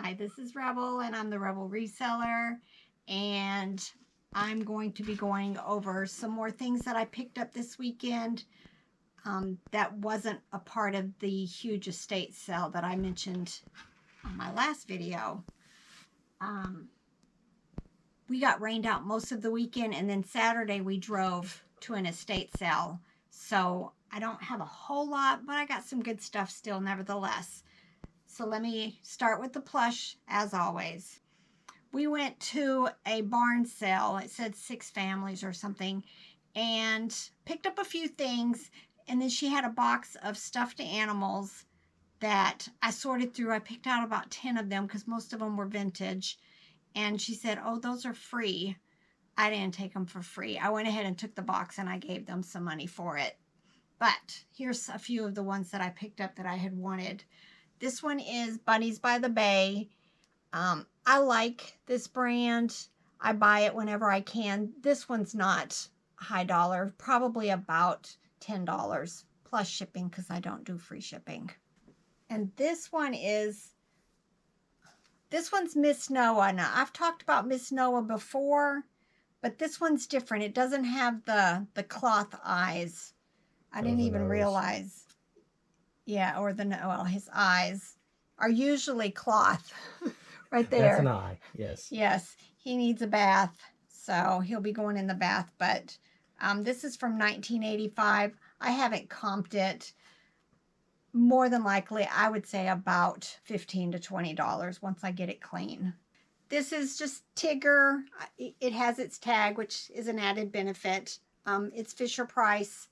Hi, this is Rebel, and I'm the Rebel Reseller, and I'm going to be going over some more things that I picked up this weekend that wasn't a part of the huge estate sale that I mentioned on my last video. We got rained out most of the weekend, and then Saturday we drove to an estate sale. So I don't have a whole lot, but I got some good stuff still nevertheless. So let me start with the plush, as always. We went to a barn sale. It said 6 families or something, and picked up a few things. And then she had a box of stuffed animals that I sorted through. I picked out about 10 of them because most of them were vintage. And she said, oh, those are free. I didn't take them for free. I went ahead and took the box and I gave them some money for it. But here's a few of the ones that I picked up that I had wanted. This one is Bunnies by the Bay. I like this brand. I buy it whenever I can. This one's not high dollar, probably about $10 plus shipping because I don't do free shipping. And this one's Miss Noah. Now, I've talked about Miss Noah before, but this one's different. It doesn't have the cloth eyes. I didn't even realize. Yeah, or well, his eyes are usually cloth. Right there. That's an eye, yes. Yes, he needs a bath, so he'll be going in the bath. But this is from 1985. I haven't comped it. More than likely, I would say about $15 to $20 once I get it clean. This is just Tigger. It has its tag, which is an added benefit. It's Fisher Price,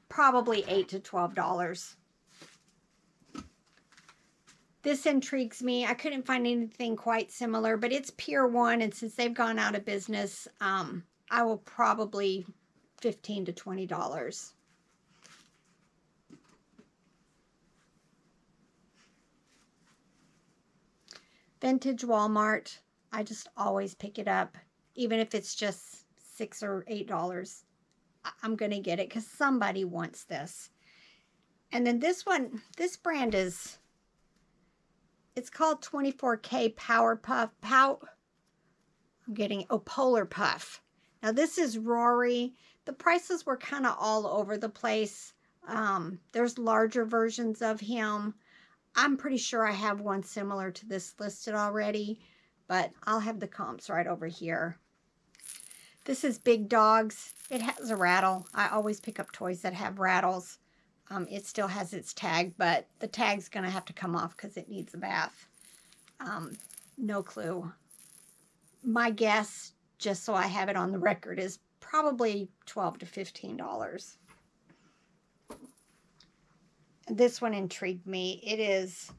probably $8 to $12. This intrigues me. I couldn't find anything quite similar, but it's Pier 1, and since they've gone out of business, I will probably $15 to $20. Vintage Walmart. I just always pick it up, even if it's just $6 or $8. I'm going to get it because somebody wants this. And then this one, this brand is... It's called 24K Power Puff. Polar Puff. Now this is Rory. The prices were kind of all over the place. There's larger versions of him. I'm pretty sure I have one similar to this listed already, but I'll have the comps right over here. This is Big Dogs. It has a rattle. I always pick up toys that have rattles. It still has its tag, but the tag's going to have to come off because it needs a bath. No clue. My guess, just so I have it on the record, is probably $12 to $15. This one intrigued me. It is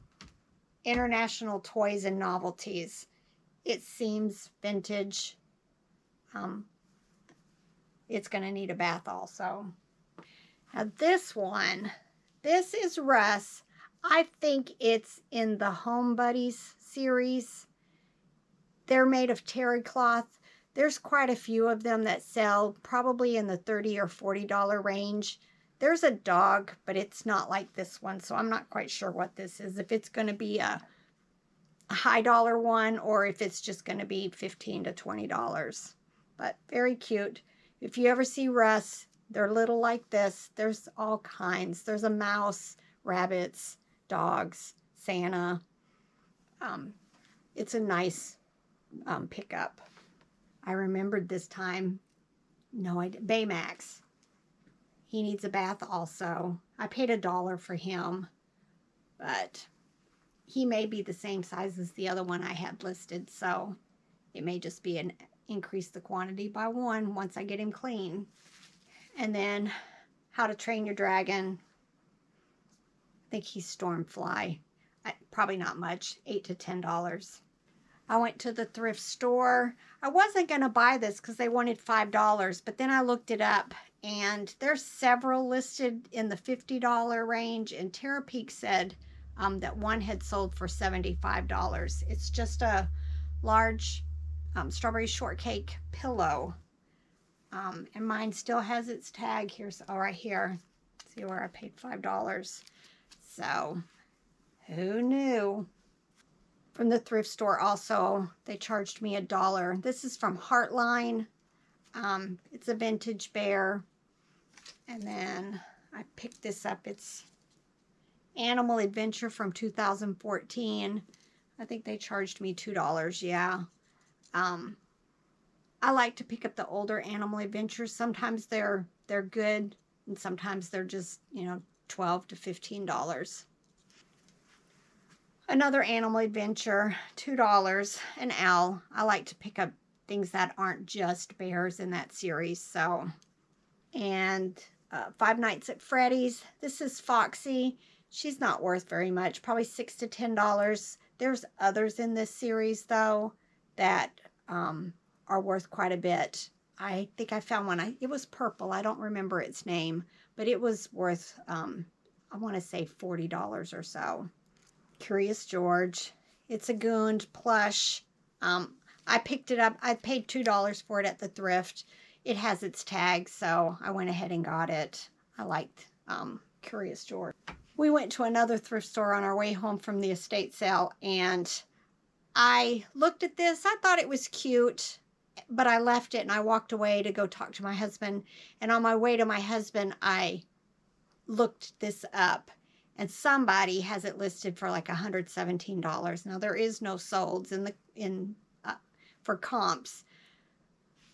International Toys and Novelties. It seems vintage. It's going to need a bath also. Now this one, this is Russ. I think it's in the Home Buddies series. They're made of terry cloth. There's quite a few of them that sell probably in the $30 or $40 range. There's a dog, but it's not like this one, so I'm not quite sure what this is. If it's going to be a high dollar one or if it's just going to be $15 to $20. But very cute. If you ever see Russ, they're little like this. There's all kinds. There's a mouse, rabbits, dogs, Santa. It's a nice pickup. I remembered this time. No, I didn't. Baymax. He needs a bath also. I paid $1 for him, but he may be the same size as the other one I had listed, so it may just be an increase the quantity by 1 once I get him clean. And then How to Train Your Dragon. I think he's Stormfly. Probably not much, $8 to $10. I went to the thrift store. I wasn't going to buy this because they wanted $5, but then I looked it up, and there's several listed in the $50 range, and Terapeak said that one had sold for $75. It's just a large strawberry shortcake pillow. And mine still has its tag. Here's, oh, right here. See where I paid $5. So, who knew? from the thrift store also. They charged me $1. This is from Heartline. It's a vintage bear. And then I picked this up. It's Animal Adventure from 2014. I think they charged me $2, yeah. I like to pick up the older Animal Adventures. Sometimes they're good, and sometimes they're just, you know, $12 to $15. Another Animal Adventure, $2, an owl. I like to pick up things that aren't just bears in that series. So, and Five Nights at Freddy's. This is Foxy. She's not worth very much, probably $6 to $10. There's others in this series though that are worth quite a bit. I think I found one. It was purple. I don't remember its name, but it was worth, I want to say $40 or so. Curious George. It's a Goond plush. I picked it up. I paid $2 for it at the thrift. It has its tag, so I went ahead and got it. I liked Curious George. We went to another thrift store on our way home from the estate sale, and I looked at this. I thought it was cute, but I left it and I walked away to go talk to my husband. And on my way to my husband, I looked this up, and somebody has it listed for like $117. Now there is no solds for comps,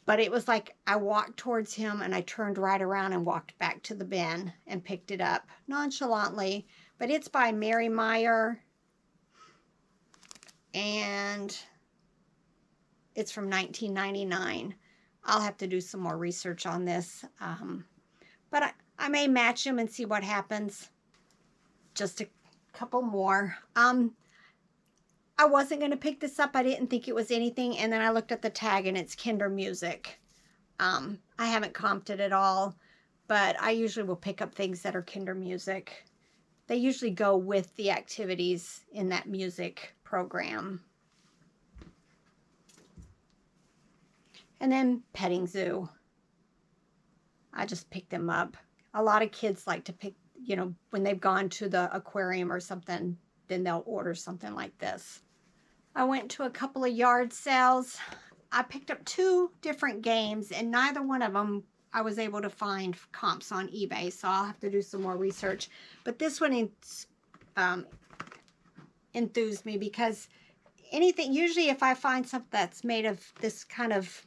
but it was like I walked towards him and I turned right around and walked back to the bin and picked it up nonchalantly. But it's by Mary Meyer, and it's from 1999. I'll have to do some more research on this, but I may match them and see what happens. Just a couple more. I wasn't going to pick this up. I didn't think it was anything, and then I looked at the tag and it's Kinder Music. I haven't comped it at all, but I usually will pick up things that are Kinder Music. They usually go with the activities in that music program. And then Petting Zoo. I just picked them up. A lot of kids like to pick, you know, when they've gone to the aquarium or something, then they'll order something like this. I went to a couple of yard sales. I picked up 2 different games, and neither one of them I was able to find comps on eBay, so I'll have to do some more research. But this one enthused me because usually if I find something that's made of this kind of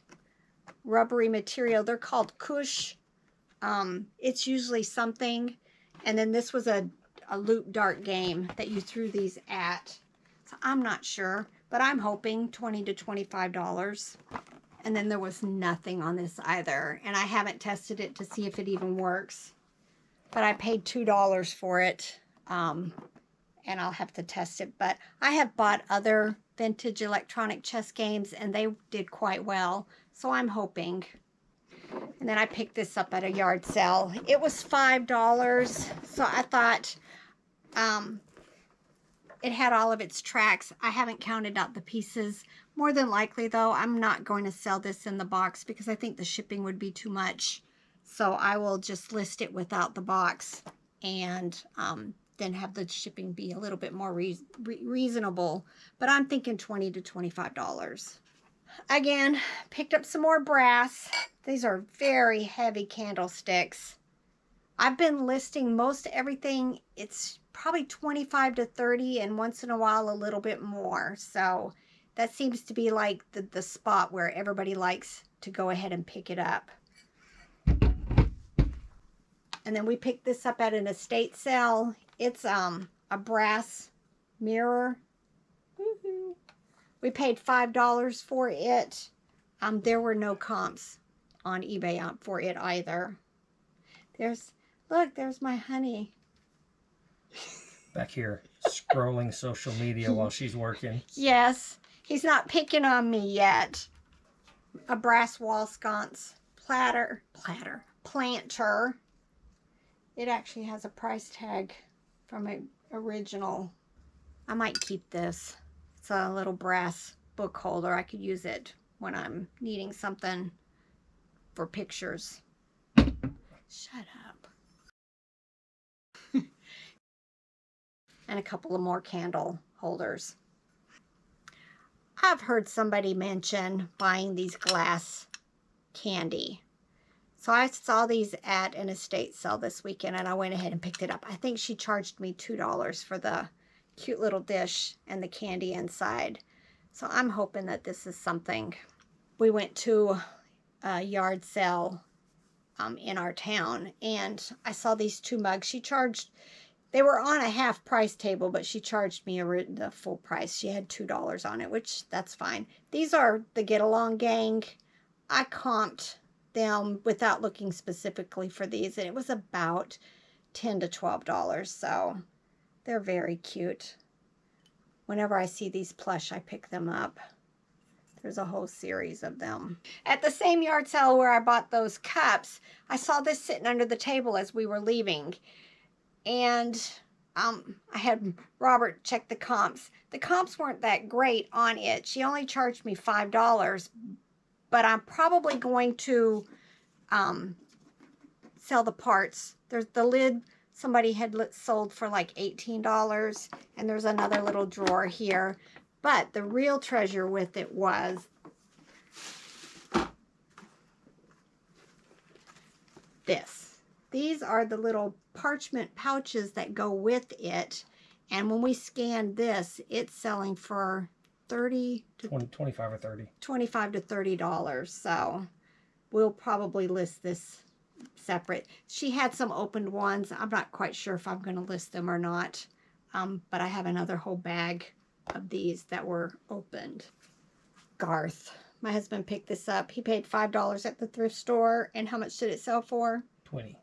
rubbery material, they're called cush. It's usually something, and then this was a loop dart game that you threw these at. So I'm not sure, but I'm hoping $20 to $25. And then there was nothing on this either, and I haven't tested it to see if it even works. But I paid $2 for it, and I'll have to test it. But I have bought other vintage electronic chess games, and they did quite well, so I'm hoping. And then I picked this up at a yard sale. It was $5, so I thought it had all of its tracks. I haven't counted out the pieces. More than likely, though, I'm not going to sell this in the box because I think the shipping would be too much. So I will just list it without the box, and then have the shipping be a little bit more reasonable. But I'm thinking $20 to $25. Again, picked up some more brass. These are very heavy candlesticks. I've been listing most everything. It's probably 25 to 30, and once in a while a little bit more. So that seems to be like the spot where everybody likes to go ahead and pick it up. And then we picked this up at an estate sale. It's a brass mirror. We paid $5 for it. There were no comps on eBay for it either. Look, there's my honey. Back here, scrolling social media while she's working. Yes, he's not picking on me yet. A brass wall sconce planter. It actually has a price tag from an original. I might keep this. It's a little brass book holder. I could use it when I'm needing something for pictures. Shut up. And a couple of more candle holders. I've heard somebody mention buying these glass candy. So I saw these at an estate sale this weekend and I went ahead and picked it up. I think she charged me $2 for the cute little dish and the candy inside. So I'm hoping that this is something. We went to a yard sale in our town and I saw these 2 mugs. She charged, they were on a half price table, but she charged me the full price. She had $2 on it, which that's fine. These are the Get Along Gang. I comped them without looking specifically for these, and it was about $10 to $12, so they're very cute. Whenever I see these plush, I pick them up. There's a whole series of them. At the same yard sale where I bought those cups, I saw this sitting under the table as we were leaving, and I had Robert check the comps. The comps weren't that great on it. She only charged me $5, but I'm probably going to sell the parts. There's the lid somebody had sold for like $18, and there's another little drawer here. But the real treasure with it was this. These are the little parchment pouches that go with it, and when we scanned this, it's selling for 25 or 30. $25 to $30. So we'll probably list this separate. She had some opened ones. I'm not quite sure if I'm going to list them or not. But I have another whole bag of these that were opened. Garth. My husband picked this up. He paid $5 at the thrift store. And how much did it sell for? 20.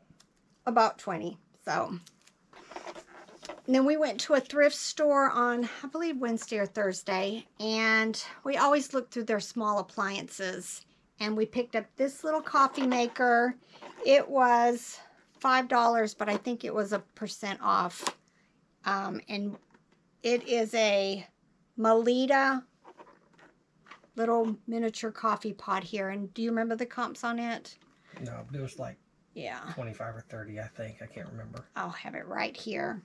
About 20. So. And then we went to a thrift store on, I believe, Wednesday or Thursday. And we always look through their small appliances. And we picked up this little coffee maker. It was $5, but I think it was a % off. And it is a Melita little miniature coffee pot here. And do you remember the comps on it? No, it was like Yeah. 25 or 30, I think. I can't remember. I'll have it right here.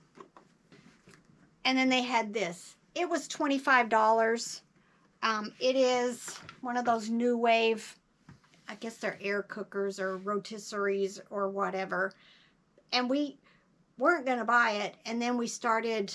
And then they had this. It was $25. It is one of those new wave, I guess they're air cookers or rotisseries or whatever. And we weren't going to buy it. And then we started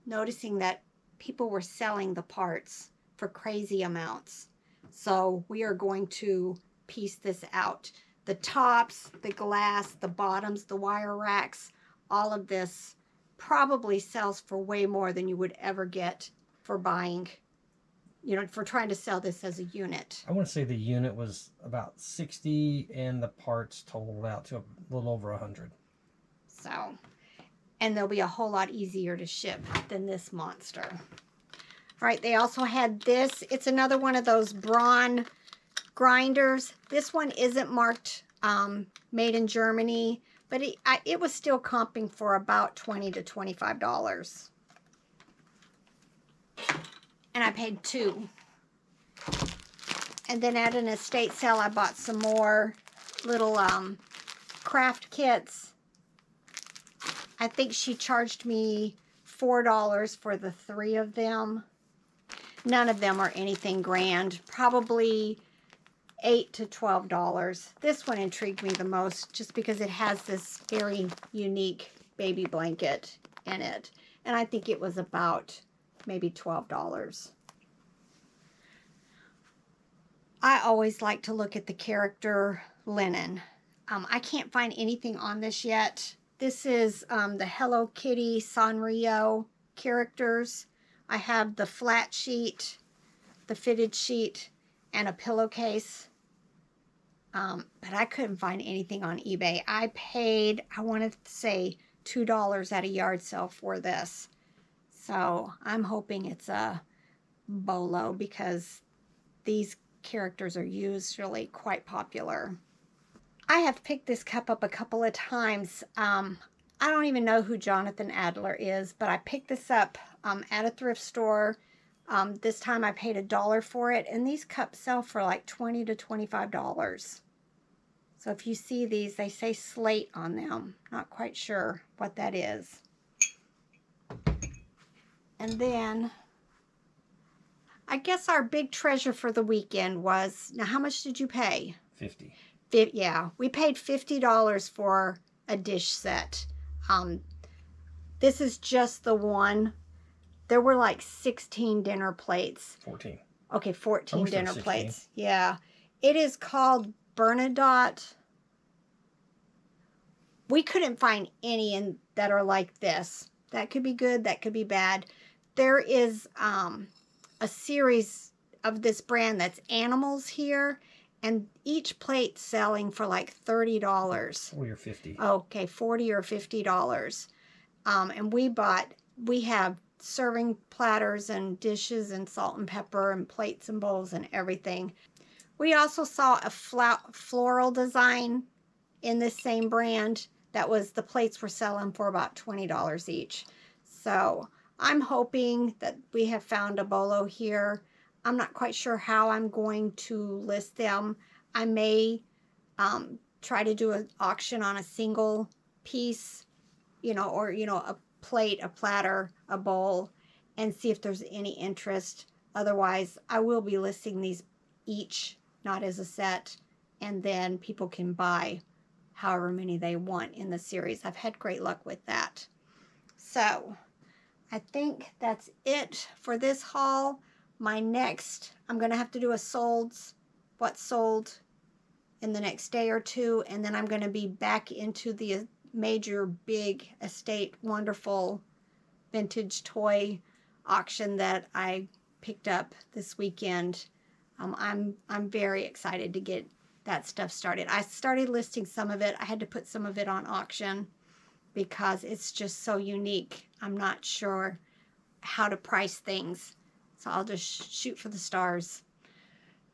noticing that people were selling the parts for crazy amounts. So we are going to piece this out. The tops, the glass, the bottoms, the wire racks, all of this probably sells for way more than you would ever get for buying, you know, for trying to sell this as a unit. I want to say the unit was about 60 and the parts totaled out to a little over 100. So, and they'll be a whole lot easier to ship than this monster. All right, they also had this. It's another one of those Braun grinders. This one isn't marked made in Germany, but it was still comping for about $20 to $25. And I paid $2. And then at an estate sale, I bought some more little craft kits. I think she charged me $4 for the 3 of them. None of them are anything grand. Probably $8 to $12. This one intrigued me the most just because it has this very unique baby blanket in it. And I think it was about maybe $12. I always like to look at the character linen. I can't find anything on this yet. This is the Hello Kitty Sanrio characters. I have the flat sheet, the fitted sheet, and a pillowcase. But I couldn't find anything on eBay. I paid, I want to say, $2 at a yard sale for this. So I'm hoping it's a bolo because these characters are usually quite popular. I have picked this cup up a couple of times. I don't even know who Jonathan Adler is, but I picked this up at a thrift store. This time I paid $1 for it, and these cups sell for like $20 to $25. So if you see these, they say slate on them. Not quite sure what that is. And then I guess our big treasure for the weekend was, now how much did you pay? 50. Yeah, we paid $50 for a dish set. This is just the one. There were like 16 dinner plates. 14. Okay, 14 there were dinner 16. plates. Yeah. It is called Bernadotte. We couldn't find any that are like this. That could be good, that could be bad. There is a series of this brand that's animals here, and each plate selling for like $30. 40 or 50. Okay, $40 or $50. And we have serving platters and dishes and salt and pepper and plates and bowls and everything. We also saw a floral design in this same brand. That was, the plates were selling for about $20 each. So I'm hoping that we have found a bolo here. I'm not quite sure how I'm going to list them. I may try to do an auction on a single piece, or, a plate, a platter, a bowl, and see if there's any interest. Otherwise, I will be listing these each, not as a set, and then people can buy however many they want in the series. I've had great luck with that. So I think that's it for this haul. My next, I'm going to have to do a what sold in the next day or two, and then I'm going to be back into the major big estate wonderful vintage toy auction that I picked up this weekend. I'm very excited to get that stuff started. I started listing some of it. I had to put some of it on auction because it's just so unique. I'm not sure how to price things, so I'll just shoot for the stars.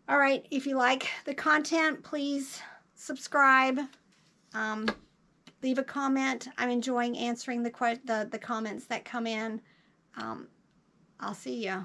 All right, if you like the content, please subscribe. Leave a comment. I'm enjoying answering the comments that come in. I'll see ya.